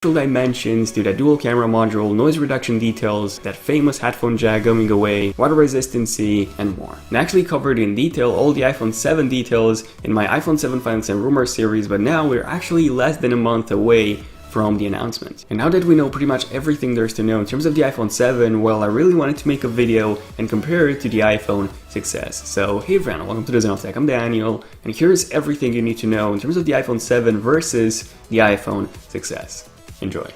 dimensions to that dual camera module, noise reduction details, that famous headphone jack going away, water resistancy, and more. I actually covered in detail all the iPhone 7 details in my iPhone 7 Finance and Rumors series, but now we're actually less than a month away from the announcement. And now that we know pretty much everything there's to know in terms of the iPhone 7, well, I really wanted to make a video and compare it to the iPhone 6s. So hey everyone, welcome to the Zone of Tech. I'm Daniel, and here's everything you need to know in terms of the iPhone 7 versus the iPhone 6s. Enjoy.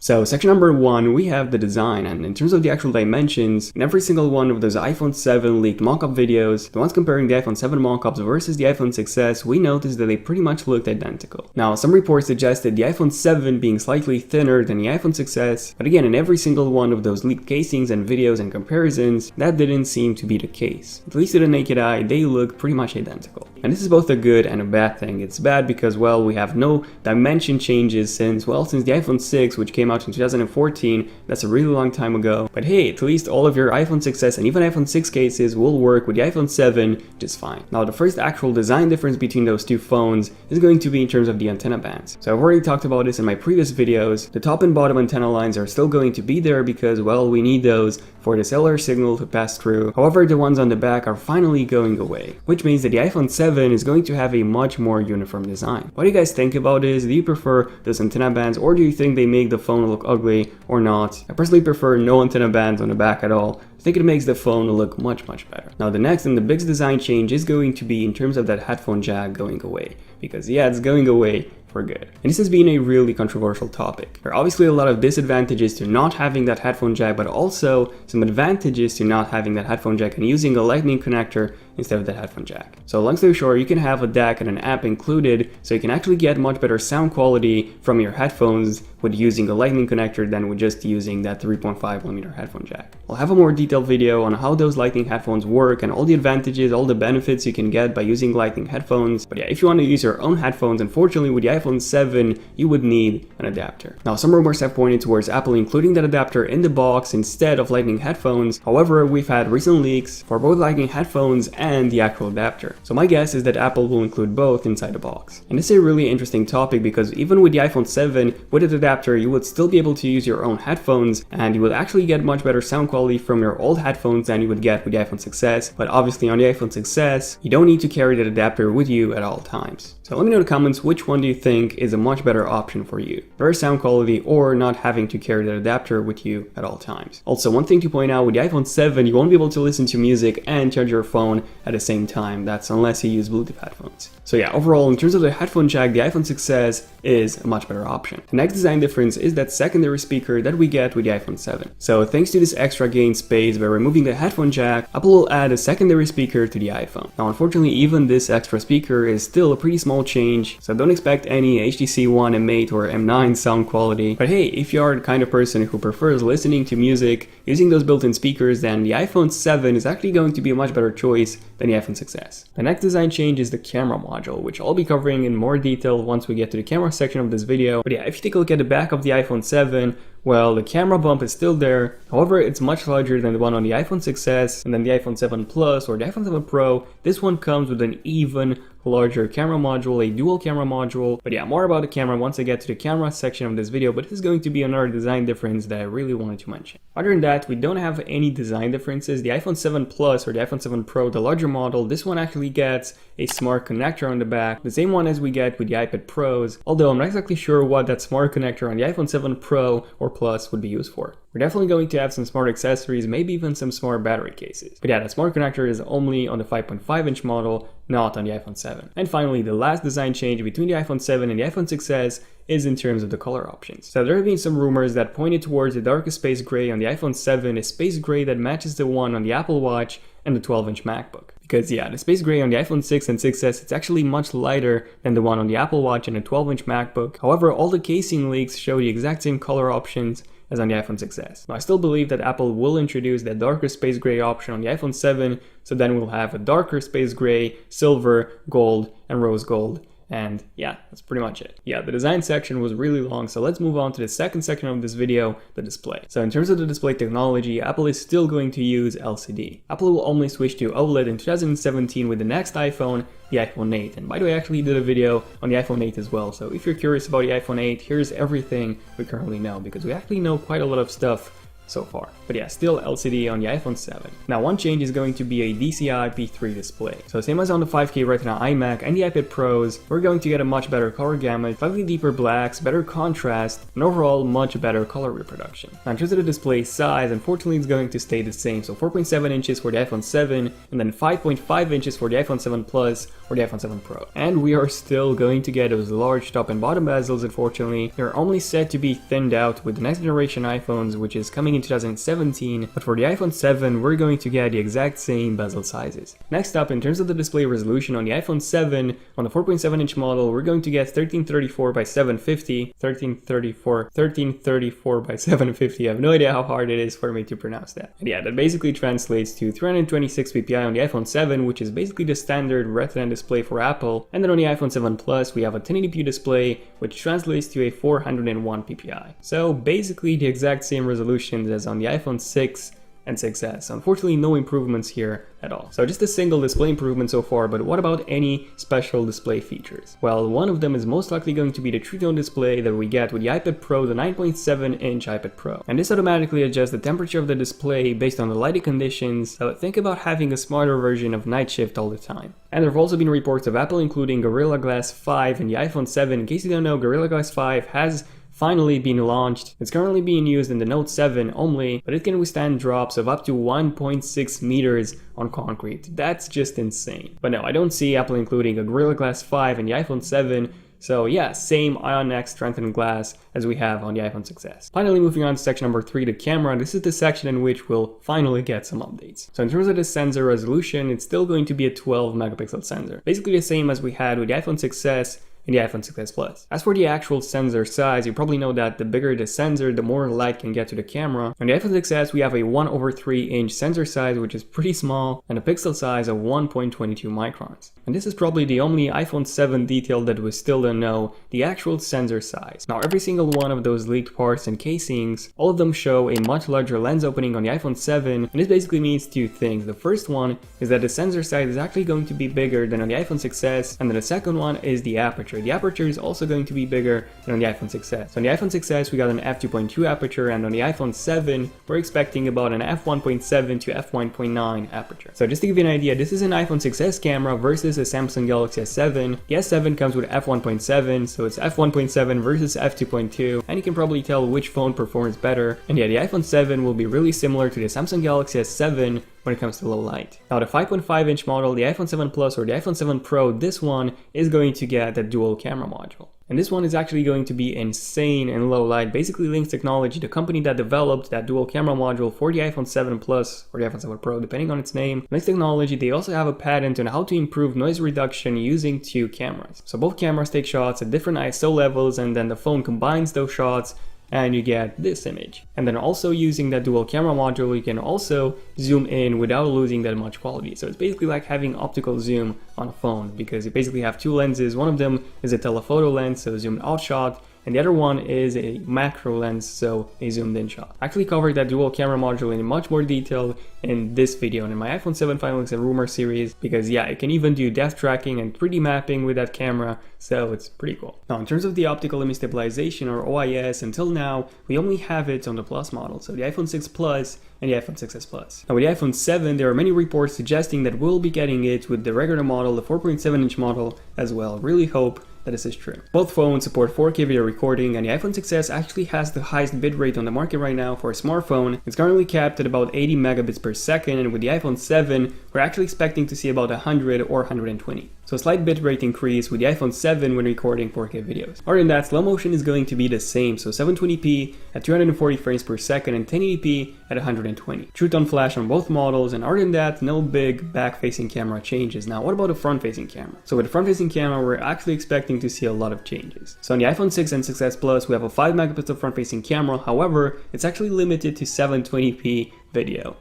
So section number 1, we have the design, and in terms of the actual dimensions, in every single one of those iPhone 7 leaked mockup videos, the ones comparing the iPhone 7 mockups versus the iPhone 6s, we noticed that they pretty much looked identical. Now, some reports suggested the iPhone 7 being slightly thinner than the iPhone 6s, but again, in every single one of those leaked casings and videos and comparisons, that didn't seem to be the case. At least to the naked eye, they look pretty much identical. And this is both a good and a bad thing. It's bad because, well, we have no dimension changes since the iPhone 6, which came out in 2014, that's a really long time ago. But hey, at least all of your iPhone 6s and even iPhone 6 cases will work with the iPhone 7 just fine. Now, the first actual design difference between those two phones is going to be in terms of the antenna bands. So I've already talked about this in my previous videos. The top and bottom antenna lines are still going to be there because, well, we need those for the cellular signal to pass through. However, the ones on the back are finally going away, which means that the iPhone 7 is going to have a much more uniform design. What do you guys think about this? Do you prefer those antenna bands, or do you think they make the phone look ugly or not? I personally prefer no antenna bands on the back at all. I think it makes the phone look much better. Now, the next and the biggest design change is going to be in terms of that headphone jack going away, because yeah, it's going away for good. And this has been a really controversial topic. There are obviously a lot of disadvantages to not having that headphone jack, but also some advantages to not having that headphone jack and using a lightning connector instead of the headphone jack. So long story short, you can have a DAC and an app included, so you can actually get much better sound quality from your headphones with using a lightning connector than with just using that 3.5mm headphone jack. I'll have a more detailed video on how those lightning headphones work and all the advantages, all the benefits you can get by using lightning headphones. But yeah, if you want to use your own headphones, unfortunately with the iPhone 7, you would need an adapter. Now, some rumors have pointed towards Apple including that adapter in the box instead of lightning headphones. However, we've had recent leaks for both lightning headphones and the actual adapter. So my guess is that Apple will include both inside the box. And this is a really interesting topic because even with the iPhone 7, with an adapter, you would still be able to use your own headphones, and you would actually get much better sound quality from your old headphones than you would get with the iPhone 6s. But obviously on the iPhone 6s, you don't need to carry that adapter with you at all times. So let me know in the comments, which one do you think is a much better option for you? Better sound quality or not having to carry that adapter with you at all times? Also, one thing to point out, with the iPhone 7, you won't be able to listen to music and charge your phone at the same time. That's unless you use Bluetooth headphones. So yeah, overall, in terms of the headphone jack, the iPhone 6s is a much better option. The next design difference is that secondary speaker that we get with the iPhone 7. So thanks to this extra gain space by removing the headphone jack, Apple will add a secondary speaker to the iPhone. Now, unfortunately, even this extra speaker is still a pretty small change, so don't expect any HTC One M8 or M9 sound quality. But hey, if you are the kind of person who prefers listening to music using those built-in speakers, then the iPhone 7 is actually going to be a much better choice than the iPhone 6s. The next design change is the camera module, which I'll be covering in more detail once we get to the camera section of this video. But yeah, if you take a look at the back of the iPhone 7, well, the camera bump is still there. However, it's much larger than the one on the iPhone 6s and then the iPhone 7 Plus or the iPhone 7 Pro. This one comes with an even larger camera module, a dual camera module. But yeah, more about the camera once I get to the camera section of this video, but this is going to be another design difference that I really wanted to mention. Other than that, we don't have any design differences. The iPhone 7 Plus or the iPhone 7 Pro, the larger model, this one actually gets a smart connector on the back, the same one as we get with the iPad Pros, although I'm not exactly sure what that smart connector on the iPhone 7 Pro or Plus would be used for. We're definitely going to have some smart accessories, maybe even some smart battery cases. But yeah, that smart connector is only on the 5.5-inch model, not on the iPhone 7. And finally, the last design change between the iPhone 7 and the iPhone 6s is in terms of the color options. So there have been some rumors that pointed towards the darkest space gray on the iPhone 7, a space gray that matches the one on the Apple Watch and the 12-inch MacBook. Because yeah, the space gray on the iPhone 6 and 6s, it's actually much lighter than the one on the Apple Watch and the 12-inch MacBook. However, all the casing leaks show the exact same color options as on the iPhone 6s. Now, I still believe that Apple will introduce that darker space gray option on the iPhone 7, so then we'll have a darker space gray, silver, gold, and rose gold And yeah, that's pretty much it. Yeah, the design section was really long, so let's move on to the second section of this video, the display. So in terms of the display technology, Apple is still going to use LCD. Apple will only switch to OLED in 2017 with the next iPhone, the iPhone 8. And by the way, I actually did a video on the iPhone 8 as well, so if you're curious about the iPhone 8, here's everything we currently know, because we actually know quite a lot of stuff so far. But yeah, still LCD on the iPhone 7. Now, one change is going to be a DCI P3 display. So same as on the 5K Retina iMac and the iPad Pros, we're going to get a much better color gamut, slightly deeper blacks, better contrast, and overall much better color reproduction. Now, in terms of the display size, unfortunately it's going to stay the same. So 4.7 inches for the iPhone 7, and then 5.5 inches for the iPhone 7 Plus or the iPhone 7 Pro. And we are still going to get those large top and bottom bezels, unfortunately. They're only set to be thinned out with the next generation iPhones, which is coming in 2017, but for the iPhone 7 we're going to get the exact same bezel sizes. Next up, in terms of the display resolution on the iPhone 7, on the 4.7 inch model, we're going to get 1334 by 750, 1334 by 750, I have no idea how hard it is for me to pronounce that. And yeah, that basically translates to 326 ppi on the iPhone 7, which is basically the standard Retina display for Apple, and then on the iPhone 7 Plus we have a 1080p display, which translates to a 401 ppi. So basically the exact same resolution as on the iPhone 6 and 6S. Unfortunately, no improvements here at all. So just a single display improvement so far, but what about any special display features? Well, one of them is most likely going to be the True Tone display that we get with the iPad Pro, the 9.7 inch iPad Pro. And this automatically adjusts the temperature of the display based on the lighting conditions, so think about having a smarter version of Night Shift all the time. And there have also been reports of Apple including Gorilla Glass 5 in the iPhone 7. In case you don't know, Gorilla Glass 5 has finally been launched. It's currently being used in the Note 7 only, but it can withstand drops of up to 1.6 meters on concrete. That's just insane. But no, I don't see Apple including a Gorilla Glass 5 in the iPhone 7, so yeah, same Ion X strengthened glass as we have on the iPhone 6S. Finally, moving on to section number 3, the camera. This is the section in which we'll finally get some updates. So in terms of the sensor resolution, it's still going to be a 12 megapixel sensor. Basically the same as we had with the iPhone 6S and the iPhone 6S Plus. As for the actual sensor size, you probably know that the bigger the sensor, the more light can get to the camera. On the iPhone 6S, we have a 1/3 inch sensor size, which is pretty small, and a pixel size of 1.22 microns. And this is probably the only iPhone 7 detail that we still don't know, the actual sensor size. Now, every single one of those leaked parts and casings, all of them show a much larger lens opening on the iPhone 7, and this basically means two things. The first one is that the sensor size is actually going to be bigger than on the iPhone 6S, and then the second one is the aperture. The aperture is also going to be bigger than on the iPhone 6S. So on the iPhone 6S we got an f2.2 aperture, and on the iPhone 7 we're expecting about an f1.7 to f1.9 aperture. So just to give you an idea, this is an iPhone 6S camera versus a Samsung Galaxy S7. The S7 comes with f1.7, so it's f1.7 versus f2.2, and you can probably tell which phone performs better. And yeah, the iPhone 7 will be really similar to the Samsung Galaxy S7 when it comes to low light. Now the 5.5 inch model, the iPhone 7 Plus or the iPhone 7 Pro, this one is going to get a dual camera module. And this one is actually going to be insane in low light. Basically, Lynx Technology, the company that developed that dual camera module for the iPhone 7 Plus or the iPhone 7 Pro, depending on its name. Lynx Technology, they also have a patent on how to improve noise reduction using two cameras. So both cameras take shots at different ISO levels, and then the phone combines those shots and you get this image. And then also using that dual camera module, you can also zoom in without losing that much quality. So it's basically like having optical zoom on a phone, because you basically have two lenses. One of them is a telephoto lens, so zoomed out shot, and the other one is a macro lens, so a zoomed in shot. I actually covered that dual camera module in much more detail in this video and in my iPhone 7 Final Looks and Rumor series, because yeah, it can even do depth tracking and 3D mapping with that camera, so it's pretty cool. Now in terms of the optical image stabilization or OIS, until now we only have it on the Plus model, so the iPhone 6 Plus and the iPhone 6s Plus. Now with the iPhone 7, there are many reports suggesting that we'll be getting it with the regular model, the 4.7 inch model as well. Really hope that this is true. Both phones support 4K video recording, and the iPhone 6s actually has the highest bitrate on the market right now for a smartphone. It's currently capped at about 80 megabits per second, and with the iPhone 7, we're actually expecting to see about 100 or 120. So a slight bitrate increase with the iPhone 7 when recording 4K videos. Other than that, slow motion is going to be the same, so 720p at 240 frames per second and 1080p at 120. True Tone flash on both models, and other than that, no big back-facing camera changes. Now, what about a front-facing camera? So with the front-facing camera, we're actually expecting to see a lot of changes. So on the iPhone 6 and 6s Plus, we have a 5 megapixel front-facing camera. However, it's actually limited to 720p video.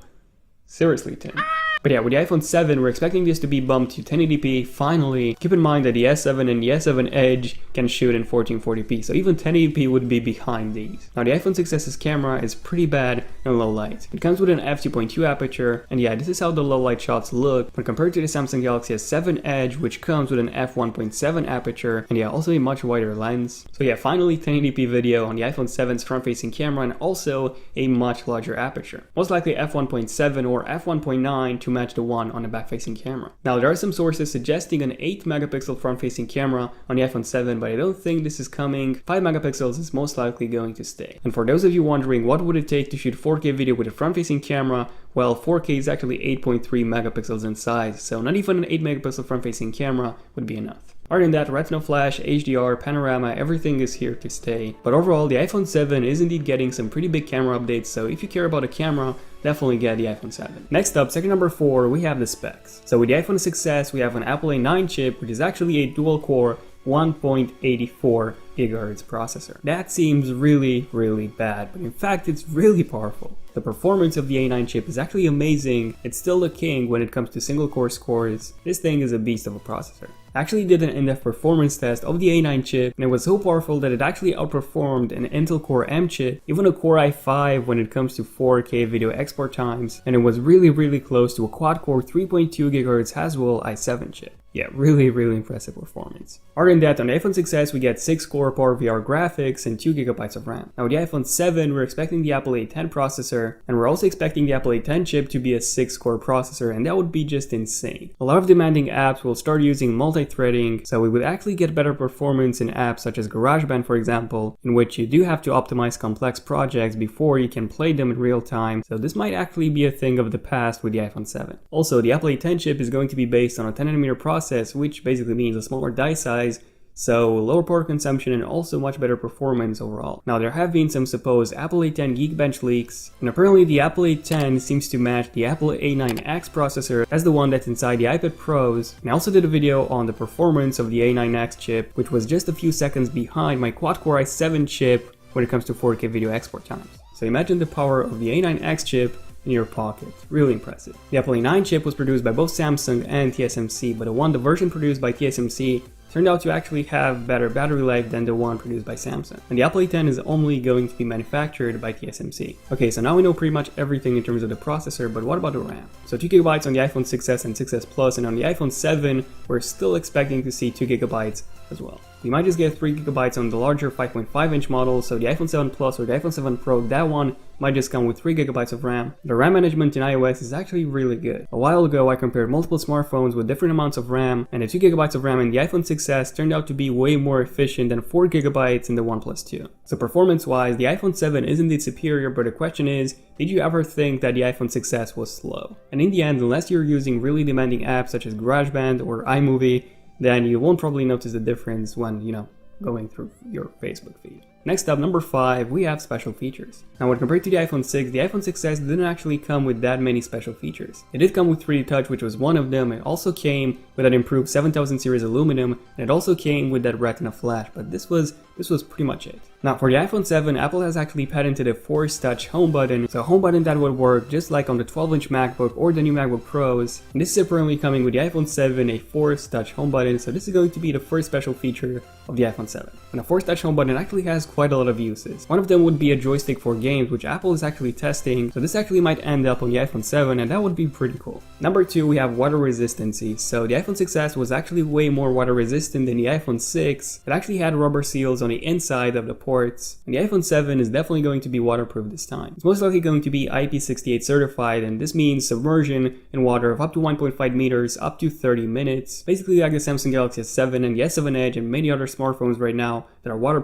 Seriously, Tim. But yeah, with the iPhone 7, we're expecting this to be bumped to 1080p finally. Keep in mind that the S7 and the S7 Edge can shoot in 1440p, so even 1080p would be behind these. Now the iPhone 6s's camera is pretty bad in low light. It comes with an f2.2 aperture, and yeah, this is how the low light shots look when compared to the Samsung Galaxy S7 Edge, which comes with an f1.7 aperture, and yeah, also a much wider lens. So yeah, finally 1080p video on the iPhone 7's front-facing camera, and also a much larger aperture. Most likely f1.7 or f1.9 to match the one on the back-facing camera. Now there are some sources suggesting an 8 megapixel front-facing camera on the iPhone 7, but I don't think this is coming. 5 megapixels is most likely going to stay. And for those of you wondering what would it take to shoot 4K video with a front-facing camera, well, 4K is actually 8.3 megapixels in size, so not even an 8 megapixel front-facing camera would be enough. Other than that, Retina Flash, HDR, Panorama, everything is here to stay. But overall, the iPhone 7 is indeed getting some pretty big camera updates, so if you care about a camera, definitely get the iPhone 7. Next up, second number 4, we have the specs. So with the iPhone 6s, we have an Apple A9 chip, which is actually a dual-core 1.84 GHz processor. That seems really bad, but in fact it's really powerful. The performance of the A9 chip is actually amazing. It's still the king when it comes to single core scores. This thing is a beast of a processor. I actually did an in-depth performance test of the A9 chip, and it was so powerful that it actually outperformed an Intel Core M chip, even a Core i5 when it comes to 4K video export times, and it was really close to a quad-core 3.2 GHz Haswell i7 chip. Yeah, really impressive performance. Other than that, on the iPhone 6s we get 6-core PowerVR graphics and 2GB of RAM. Now with the iPhone 7, we're expecting the Apple A10 processor, and we're also expecting the Apple A10 chip to be a 6-core processor, and that would be just insane. A lot of demanding apps will start using multi-threading, so we would actually get better performance in apps such as GarageBand, for example, in which you do have to optimize complex projects before you can play them in real time, so this might actually be a thing of the past with the iPhone 7. Also, the Apple A10 chip is going to be based on a 10nm process, which basically means a smaller die size, so lower power consumption and also much better performance overall. Now there have been some supposed Apple A10 Geekbench leaks, and apparently the Apple A10 seems to match the Apple A9X processor as the one that's inside the iPad Pros, and I also did a video on the performance of the A9X chip, which was just a few seconds behind my quad-core i7 chip when it comes to 4K video export times. So imagine the power of the A9X chip in your pocket. Really impressive. The Apple A9 chip was produced by both Samsung and TSMC, but the version produced by TSMC turned out to actually have better battery life than the one produced by Samsung. And the Apple A10 is only going to be manufactured by TSMC. Okay, so now we know pretty much everything in terms of the processor, but what about the RAM? So 2GB on the iPhone 6s and 6s Plus, and on the iPhone 7, we're still expecting to see 2GB as well. We might just get 3GB on the larger 5.5-inch model, so the iPhone 7 Plus or the iPhone 7 Pro, that one might just come with 3GB of RAM. The RAM management in iOS is actually really good. A while ago I compared multiple smartphones with different amounts of RAM, and the 2GB of RAM in the iPhone 6s turned out to be way more efficient than 4GB in the OnePlus 2. So performance-wise, the iPhone 7 is indeed superior, but the question is, did you ever think that the iPhone 6s was slow? And in the end, unless you're using really demanding apps such as GarageBand or iMovie, then you won't probably notice the difference when, going through your Facebook feed. Next up, number 5, we have special features. Now when compared to the iPhone 6, the iPhone 6s didn't actually come with that many special features. It did come with 3D Touch, which was one of them. It also came with that improved 7000 series aluminum, and it also came with that Retina Flash, but this was pretty much it. Now for the iPhone 7, Apple has actually patented a Force Touch home button, so a home button that would work just like on the 12-inch MacBook or the new MacBook Pros. And this is apparently coming with the iPhone 7, a Force Touch home button, so this is going to be the first special feature of the iPhone 7. And a Force Touch home button actually has quite a lot of uses. One of them would be a joystick for games, which Apple is actually testing, so this actually might end up on the iPhone 7, and that would be pretty cool. Number 2, we have water resistancy. So the iPhone 6s was actually way more water resistant than the iPhone 6. It actually had rubber seals on the inside of the ports, and the iPhone 7 is definitely going to be waterproof this time. It's most likely going to be IP68 certified, and this means submersion in water of up to 1.5 meters up to 30 minutes. Basically like the Samsung Galaxy S7 and the S7 Edge and many other smartphones right now that are water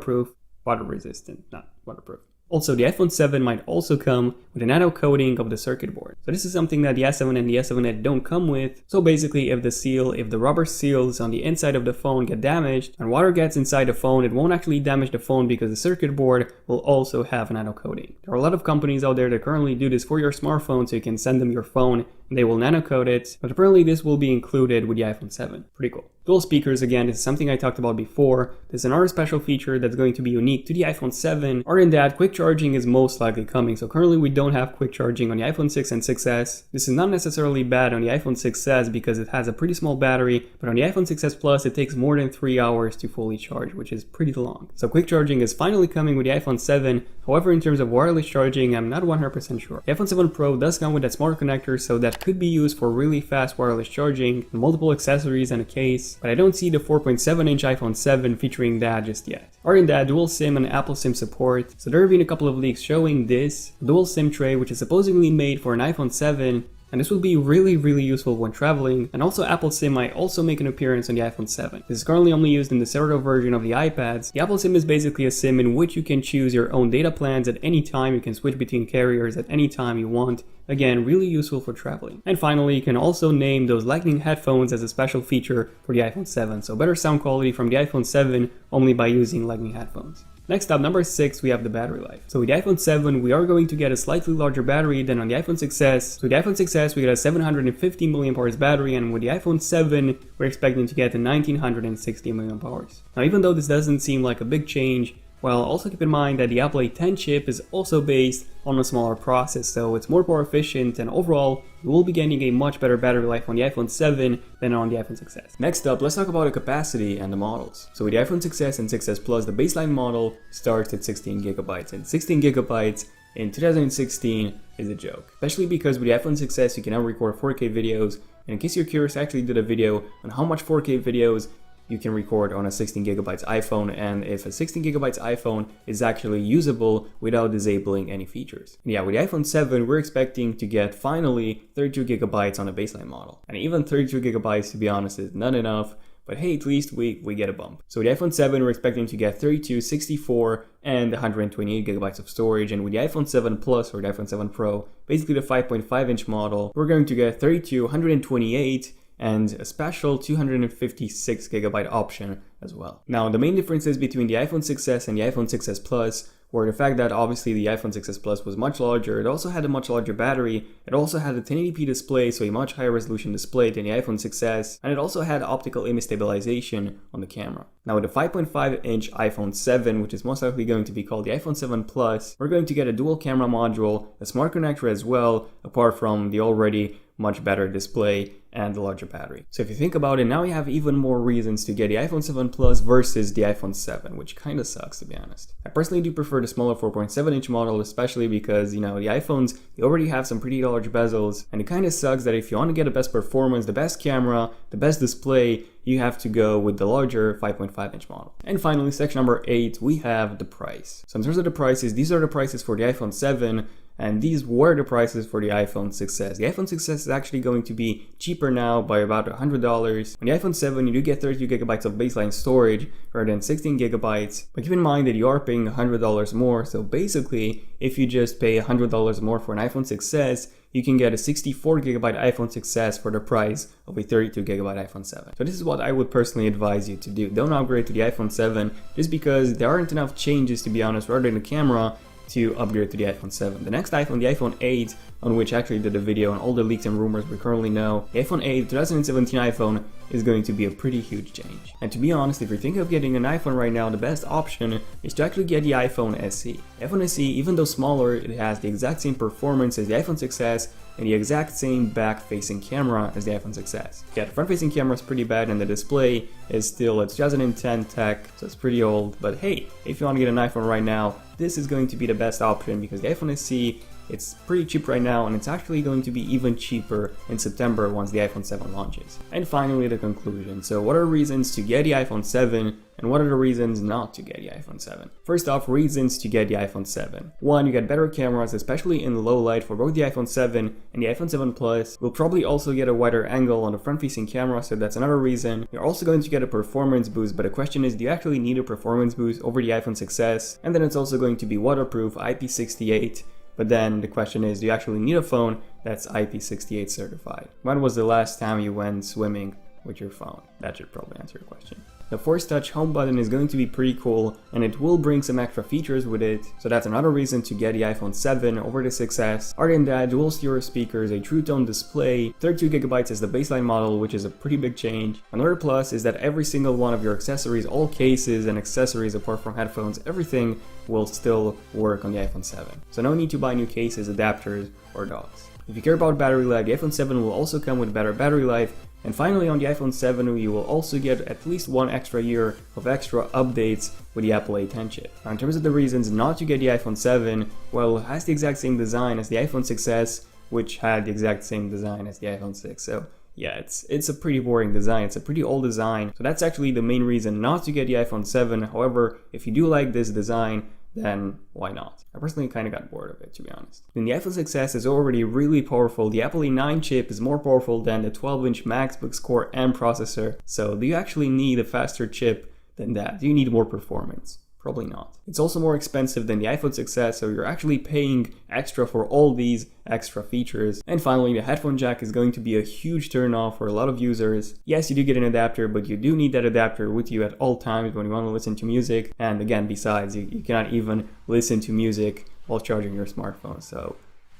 resistant, not waterproof. Also, the iPhone 7 might also come with a nano coating of the circuit board. So this is something that the S7 and the S7 Edge don't come with. So basically, if the rubber seals on the inside of the phone get damaged and water gets inside the phone, it won't actually damage the phone because the circuit board will also have a nano coating. There are a lot of companies out there that currently do this for your smartphone, so you can send them your phone and they will nano coat it, but apparently this will be included with the iPhone 7. Pretty cool. Dual speakers, again, is something I talked about before. There's another special feature that's going to be unique to the iPhone 7. Other than that, quick charging is most likely coming. So currently we don't have quick charging on the iPhone 6 and 6S. This is not necessarily bad on the iPhone 6S because it has a pretty small battery, but on the iPhone 6S Plus it takes more than 3 hours to fully charge, which is pretty long. So quick charging is finally coming with the iPhone 7. However, in terms of wireless charging, I'm not 100% sure. The iPhone 7 Pro does come with that smart connector, so that could be used for really fast wireless charging, multiple accessories and a case, but I don't see the 4.7-inch iPhone 7 featuring that just yet. Other than that, dual SIM and Apple SIM support. So there have been a couple of leaks showing this dual SIM tray, which is supposedly made for an iPhone 7, and this will be really useful when traveling. And also Apple SIM might also make an appearance on the iPhone 7. This is currently only used in the Cereal version of the iPads. The Apple SIM is basically a SIM in which you can choose your own data plans at any time. You can switch between carriers at any time you want. Again, really useful for traveling. And finally, you can also name those Lightning headphones as a special feature for the iPhone 7. So better sound quality from the iPhone 7 only by using Lightning headphones. Next up, number 6, we have the battery life. So with the iPhone 7, we are going to get a slightly larger battery than on the iPhone 6s. So with the iPhone 6s, we get a 750 mAh battery, and with the iPhone 7, we're expecting to get a 1960 mAh. Now, even though this doesn't seem like a big change, well, also keep in mind that the Apple A10 chip is also based on a smaller process, so it's more power efficient, and overall, you will be getting a much better battery life on the iPhone 7 than on the iPhone 6s. Next up, let's talk about the capacity and the models. So with the iPhone 6s and 6s Plus, the baseline model starts at 16 gigabytes, and 16 gigabytes in 2016 is a joke. Especially because with the iPhone 6s, you can now record 4K videos, and in case you're curious, I actually did a video on how much 4K videos you can record on a 16 gigabytes iPhone, and if a 16 gigabytes iPhone is actually usable without disabling any features. And yeah, with the iPhone 7, we're expecting to get finally 32 gigabytes on a baseline model. And even 32 gigabytes, to be honest, is not enough, but hey, at least we get a bump. So with the iPhone 7, we're expecting to get 32, 64, and 128 gigabytes of storage. And with the iPhone 7 Plus or the iPhone 7 Pro, basically the 5.5-inch model, we're going to get 32, 128, and a special 256 gigabyte option as well. Now, the main differences between the iPhone 6s and the iPhone 6s Plus were the fact that obviously the iPhone 6s Plus was much larger, it also had a much larger battery, it also had a 1080p display, so a much higher resolution display than the iPhone 6s, and it also had optical image stabilization on the camera. Now with the 5.5-inch iPhone 7, which is most likely going to be called the iPhone 7 Plus, we're going to get a dual camera module, a smart connector as well, apart from the already much better display and the larger battery. So if you think about it, now we have even more reasons to get the iPhone 7 Plus versus the iPhone 7, which kind of sucks, to be honest. I personally do prefer the smaller 4.7-inch model, especially because, the iPhones, they already have some pretty large bezels, and it kind of sucks that if you want to get the best performance, the best camera, the best display, you have to go with the larger 5.5-inch model. And finally, section number 8, we have the price. So in terms of the prices, these are the prices for the iPhone 7, and these were the prices for the iPhone 6s. The iPhone 6s is actually going to be cheaper now by about $100. On the iPhone 7, you do get 32 gigabytes of baseline storage rather than 16 gigabytes. But keep in mind that you are paying $100 more. So basically, if you just pay $100 more for an iPhone 6s, you can get a 64 gigabyte iPhone 6s for the price of a 32 gigabyte iPhone 7. So this is what I would personally advise you to do. Don't upgrade to the iPhone 7 just because there aren't enough changes, to be honest, rather than the camera, to upgrade to the iPhone 7. The next iPhone, the iPhone 8, on which I actually did a video on all the leaks and rumors we currently know, the iPhone 8 2017 iPhone is going to be a pretty huge change. And to be honest, if you're thinking of getting an iPhone right now, the best option is to actually get the iPhone SE. The iPhone SE, even though smaller, it has the exact same performance as the iPhone 6s and the exact same back-facing camera as the iPhone 6s. Yeah, the front-facing camera is pretty bad and the display is still a 2010 tech, so it's pretty old, but hey, if you want to get an iPhone right now, this is going to be the best option because the iPhone SE, it's pretty cheap right now, and it's actually going to be even cheaper in September once the iPhone 7 launches. And finally, the conclusion. So what are reasons to get the iPhone 7 and what are the reasons not to get the iPhone 7? First off, reasons to get the iPhone 7. One, you get better cameras, especially in low light for both the iPhone 7 and the iPhone 7 Plus. We'll probably also get a wider angle on the front-facing camera, so that's another reason. You're also going to get a performance boost, but the question is, do you actually need a performance boost over the iPhone 6s? And then it's also going to be waterproof, IP68. But then the question is, do you actually need a phone that's IP68 certified? When was the last time you went swimming with your phone. That should probably answer your question. The Force Touch home button is going to be pretty cool, and it will bring some extra features with it, so that's another reason to get the iPhone 7 over the 6S. Other than that, dual stereo speakers, a true tone display, 32GB is the baseline model, which is a pretty big change. Another plus is that every single one of your accessories, all cases and accessories apart from headphones, everything will still work on the iPhone 7. So no need to buy new cases, adapters, or docks. If you care about battery life, the iPhone 7 will also come with better battery life. And finally, on the iPhone 7, you will also get at least 1 extra year of extra updates with the Apple A10 chip. Now, in terms of the reasons not to get the iPhone 7, well, it has the exact same design as the iPhone 6S, which had the exact same design as the iPhone 6. So yeah, it's a pretty boring design. It's a pretty old design. So that's actually the main reason not to get the iPhone 7. However, if you do like this design, then why not? I personally kind of got bored of it, to be honest. Then the iPhone 6S is already really powerful. The Apple A9 chip is more powerful than the 12-inch MacBook's Core M processor. So do you actually need a faster chip than that? Do you need more performance? Probably not. It's also more expensive than the iPhone 6S, so you're actually paying extra for all these extra features. And finally, the headphone jack is going to be a huge turn-off for a lot of users. Yes, you do get an adapter, but you do need that adapter with you at all times when you want to listen to music. And again, besides, you cannot even listen to music while charging your smartphone, so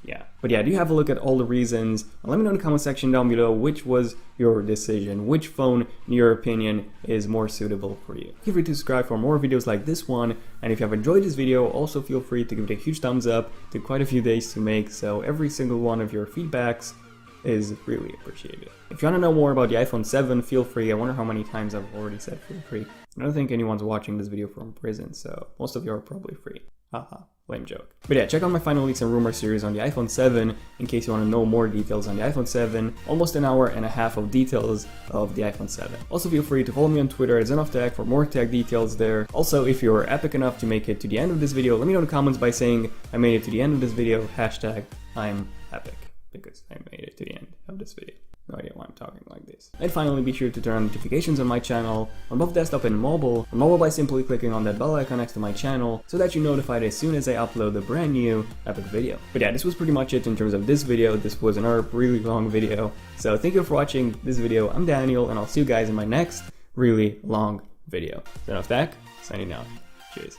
yeah. But yeah, do have a look at all the reasons, and let me know in the comment section down below which was your decision, which phone in your opinion is more suitable for you. Feel free to subscribe for more videos like this one, and if you have enjoyed this video, also feel free to give it a huge thumbs up. It took quite a few days to make, so every single one of your feedbacks is really appreciated. If you want to know more about the iPhone 7, feel free. I wonder how many times I've already said feel free. I don't think anyone's watching this video from prison, so most of you are probably free. Haha, lame joke. But yeah, check out my Final Leaks and Rumors series on the iPhone 7 in case you want to know more details on the iPhone 7. Almost an hour and a half of details of the iPhone 7. Also feel free to follow me on Twitter at ZenofTech for more tech details there. Also, if you're epic enough to make it to the end of this video, let me know in the comments by saying I made it to the end of this video, hashtag I'm epic, because I made it to the end of this video. No idea why I'm talking like this. And finally, be sure to turn on notifications on my channel on both desktop and mobile. On mobile by simply clicking on that bell icon next to my channel so that you're notified as soon as I upload a brand new epic video. But yeah, this was pretty much it in terms of this video. This was another really long video. So thank you for watching this video. I'm Daniel, and I'll see you guys in my next really long video. ZenofTech, signing out. Cheers.